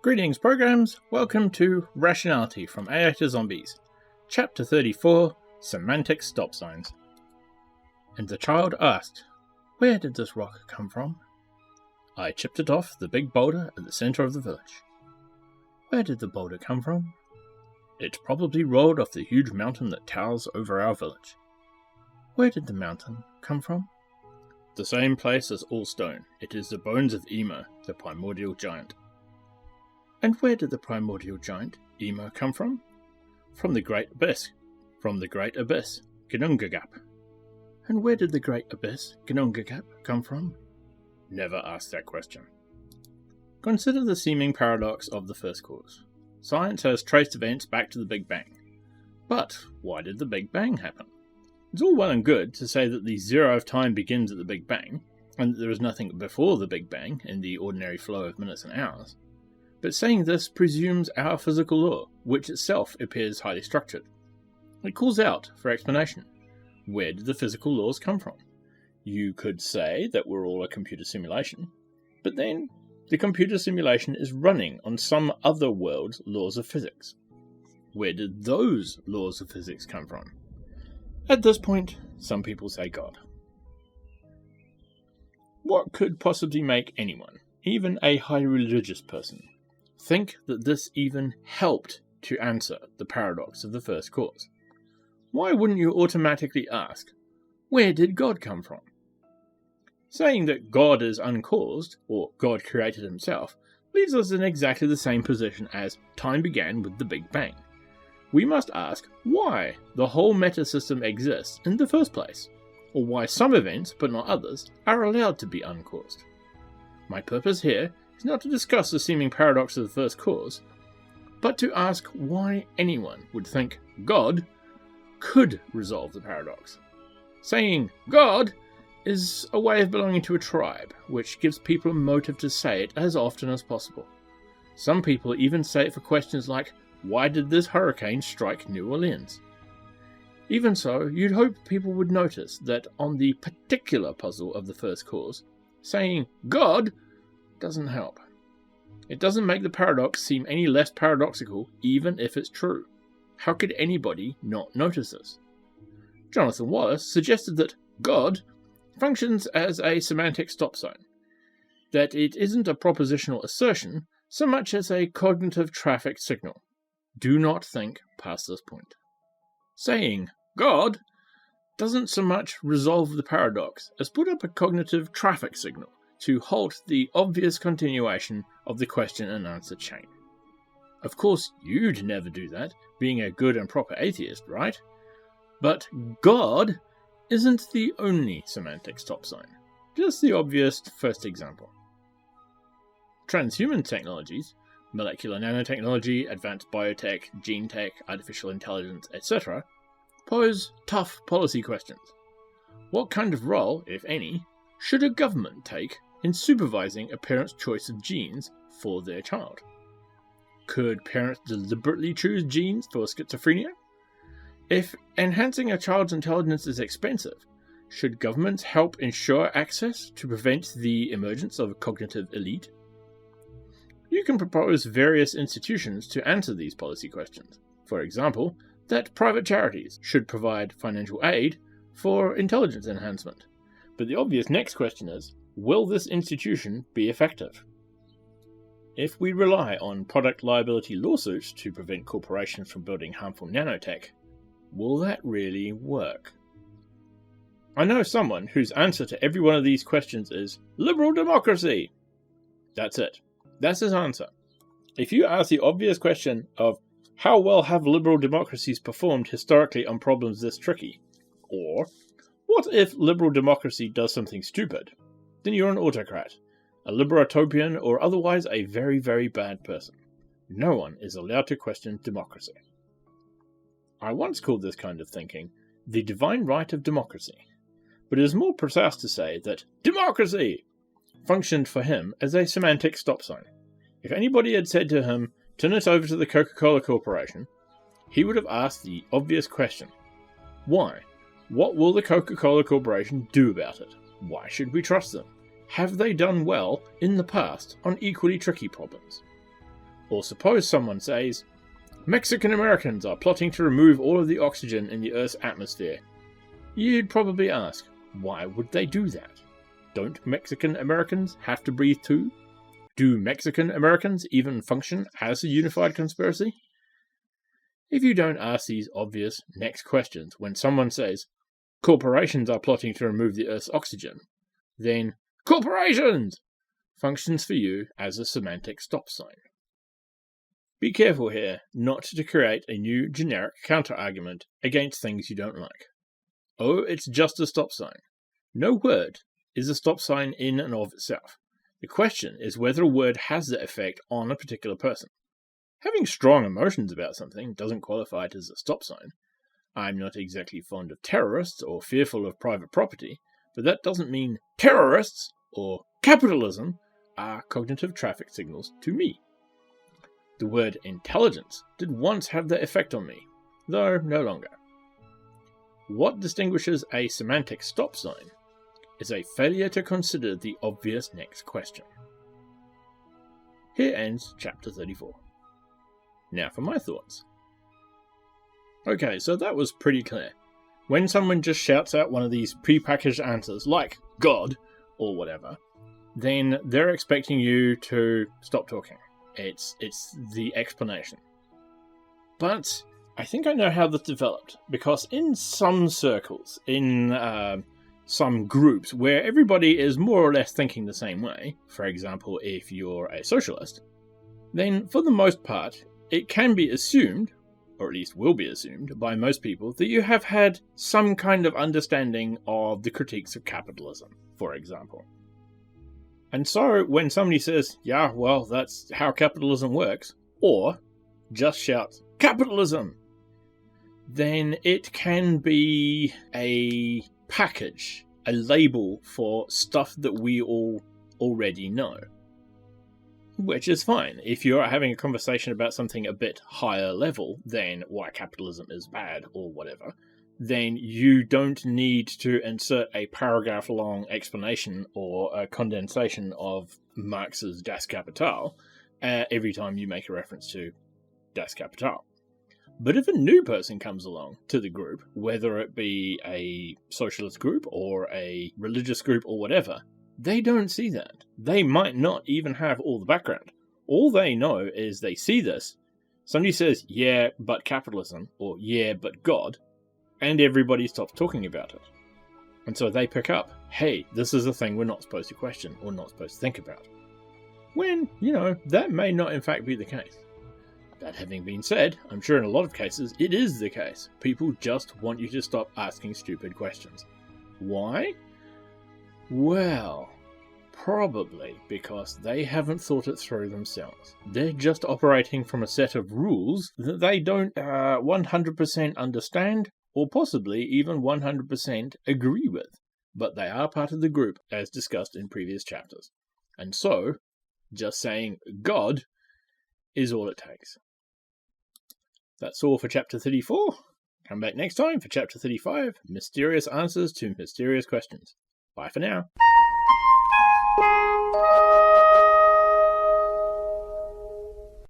Greetings, programs. Welcome to Rationality from AI to Zombies, Chapter 34, Semantic Stopsigns. And the child asked, "Where did this rock come from?" "I chipped it off the big boulder at the center of the village." "Where did the boulder come from?" "It probably rolled off the huge mountain that towers over our village." "Where did the mountain come from?" "The same place as all stone. It is the bones of Ema, the primordial giant." "And where did the primordial giant, Ema, come from?" "From the great abyss. Gnungagap." "And where did the great abyss, Gnungagap, come from?" "Never ask that question." Consider the seeming paradox of the first cause. Science has traced events back to the Big Bang. But why did the Big Bang happen? It's all well and good to say that the zero of time begins at the Big Bang, and that there is nothing before the Big Bang in the ordinary flow of minutes and hours. But saying this presumes our physical law, which itself appears highly structured. It calls out for explanation. Where did the physical laws come from? You could say that we're all a computer simulation, but then the computer simulation is running on some other world's laws of physics. Where did those laws of physics come from? At this point, some people say God. What could possibly make anyone, even a highly religious person, think that this even helped to answer the paradox of the first cause? Why wouldn't you automatically ask, where did God come from? Saying that God is uncaused, or God created himself, leaves us in exactly the same position as time began with the Big Bang. We must ask why the whole meta-system exists in the first place, or why some events, but not others, are allowed to be uncaused. My purpose here is not to discuss the seeming paradox of the first cause, but to ask why anyone would think God could resolve the paradox. Saying God is a way of belonging to a tribe, which gives people a motive to say it as often as possible. Some people even say it for questions like, why did this hurricane strike New Orleans? Even so, you'd hope people would notice that on the particular puzzle of the first cause, saying God doesn't help. It doesn't make the paradox seem any less paradoxical, even if it's true. How could anybody not notice this? Jonathan Wallace suggested that God functions as a semantic stop sign, that it isn't a propositional assertion so much as a cognitive traffic signal. Do not think past this point. Saying God doesn't so much resolve the paradox as put up a cognitive traffic signal to halt the obvious continuation of the question and answer chain. Of course, you'd never do that, being a good and proper atheist, right? But God isn't the only semantic stop sign. Just the obvious first example. Transhuman technologies, molecular nanotechnology, advanced biotech, gene tech, artificial intelligence, etc., pose tough policy questions. What kind of role, if any, should a government take in supervising a parent's choice of genes for their child? Could parents deliberately choose genes for schizophrenia? If enhancing a child's intelligence is expensive, should governments help ensure access to prevent the emergence of a cognitive elite? You can propose various institutions to answer these policy questions. For example, that private charities should provide financial aid for intelligence enhancement. But the obvious next question is, will this institution be effective? If we rely on product liability lawsuits to prevent corporations from building harmful nanotech, will that really work? I know someone whose answer to every one of these questions is liberal democracy. That's it. That's his answer. If you ask the obvious question of how well have liberal democracies performed historically on problems this tricky, or what if liberal democracy does something stupid, then you're an autocrat, a liberatopian, or otherwise a very, very bad person. No one is allowed to question democracy. I once called this kind of thinking the divine right of democracy, but it is more precise to say that democracy functioned for him as a semantic stop sign. If anybody had said to him, turn it over to the Coca-Cola Corporation, he would have asked the obvious question. Why? What will the Coca-Cola Corporation do about it? Why should we trust them? Have they done well in the past on equally tricky problems? Or suppose someone says, Mexican Americans are plotting to remove all of the oxygen in the Earth's atmosphere. You'd probably ask, why would they do that? Don't Mexican Americans have to breathe too? Do Mexican Americans even function as a unified conspiracy? If you don't ask these obvious next questions when someone says, corporations are plotting to remove the Earth's oxygen, then corporations functions for you as a semantic stop sign. Be careful here not to create a new generic counter-argument against things you don't like. Oh, it's just a stop sign. No word is a stop sign in and of itself. The question is whether a word has that effect on a particular person. Having strong emotions about something doesn't qualify it as a stop sign. I'm not exactly fond of terrorists or fearful of private property, but that doesn't mean terrorists or capitalism are cognitive traffic signals to me. The word intelligence did once have that effect on me, though no longer. What distinguishes a semantic stop sign is a failure to consider the obvious next question. Here ends chapter 34. Now for my thoughts. Okay, so that was pretty clear. When someone just shouts out one of these prepackaged answers, like God or whatever, then they're expecting you to stop talking. It's the explanation. But I think I know how this developed, because in some circles, in some groups where everybody is more or less thinking the same way, for example, if you're a socialist, then for the most part, it can be assumed, or at least will be assumed by most people, that you have had some kind of understanding of the critiques of capitalism, for example. And so when somebody says, yeah, well, that's how capitalism works, or just shouts, capitalism, then it can be a package, a label for stuff that we all already know. Which is fine. If you're having a conversation about something a bit higher level than why capitalism is bad or whatever, then you don't need to insert a paragraph-long explanation or a condensation of Marx's Das Kapital every time you make a reference to Das Kapital. But if a new person comes along to the group, whether it be a socialist group or a religious group or whatever, they don't see that. They might not even have all the background. All they know is they see this, somebody says, yeah, but capitalism, or yeah, but God, and everybody stops talking about it. And so they pick up, hey, this is a thing we're not supposed to question or not supposed to think about. When, that may not in fact be the case. That having been said, I'm sure in a lot of cases it is the case. People just want you to stop asking stupid questions. Why? Well, probably because they haven't thought it through themselves. They're just operating from a set of rules that they don't 100% understand, or possibly even 100% agree with. But they are part of the group, as discussed in previous chapters. And so, just saying God is all it takes. That's all for chapter 34. Come back next time for chapter 35, Mysterious Answers to Mysterious Questions. Bye for now.